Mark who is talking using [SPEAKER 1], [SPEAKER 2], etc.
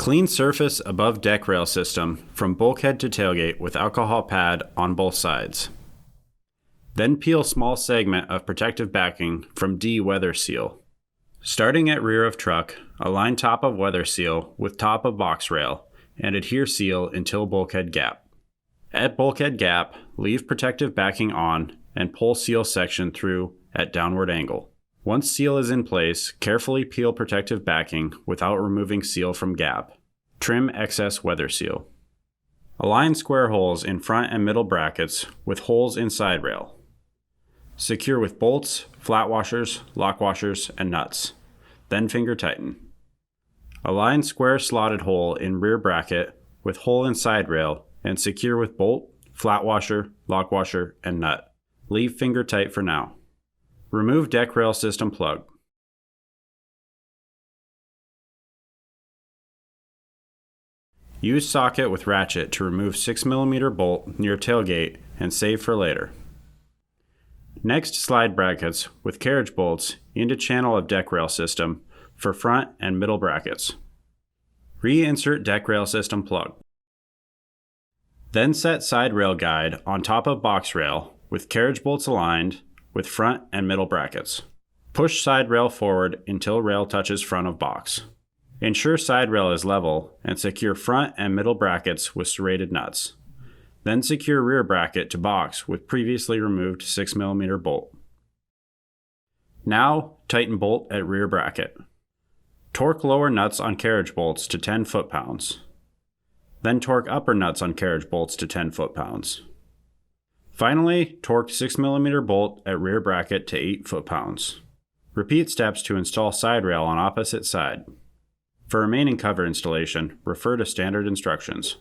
[SPEAKER 1] Clean surface above deck rail system from bulkhead to tailgate with alcohol pad on both sides. Then peel small segment of protective backing from D weather seal. Starting at rear of truck, align top of weather seal with top of box rail and adhere seal until bulkhead gap. At bulkhead gap, leave protective backing on and pull seal section through at downward angle. Once seal is in place, carefully peel protective backing without removing seal from gap. Trim excess weather seal. Align square holes in front and middle brackets with holes in side rail. Secure with bolts, flat washers, lock washers, and nuts. Then finger tighten. Align square slotted hole in rear bracket with hole in side rail and secure with bolt, flat washer, lock washer, and nut. Leave finger tight for now. Remove deck rail system plug. Use socket with ratchet to remove 6mm bolt near tailgate and save for later. Next, slide brackets with carriage bolts into channel of deck rail system for front and middle brackets. Reinsert deck rail system plug. Then set side rail guide on top of box rail with carriage bolts aligned with front and middle brackets. Push side rail forward until rail touches front of box. Ensure side rail is level and secure front and middle brackets with serrated nuts. Then secure rear bracket to box with previously removed 6mm bolt. Now tighten bolt at rear bracket. Torque lower nuts on carriage bolts to 10 foot-pounds. Then torque upper nuts on carriage bolts to 10 foot-pounds. Finally, torque 6mm bolt at rear bracket to 8 foot-pounds. Repeat steps to install side rail on opposite side. For remaining cover installation, refer to standard instructions.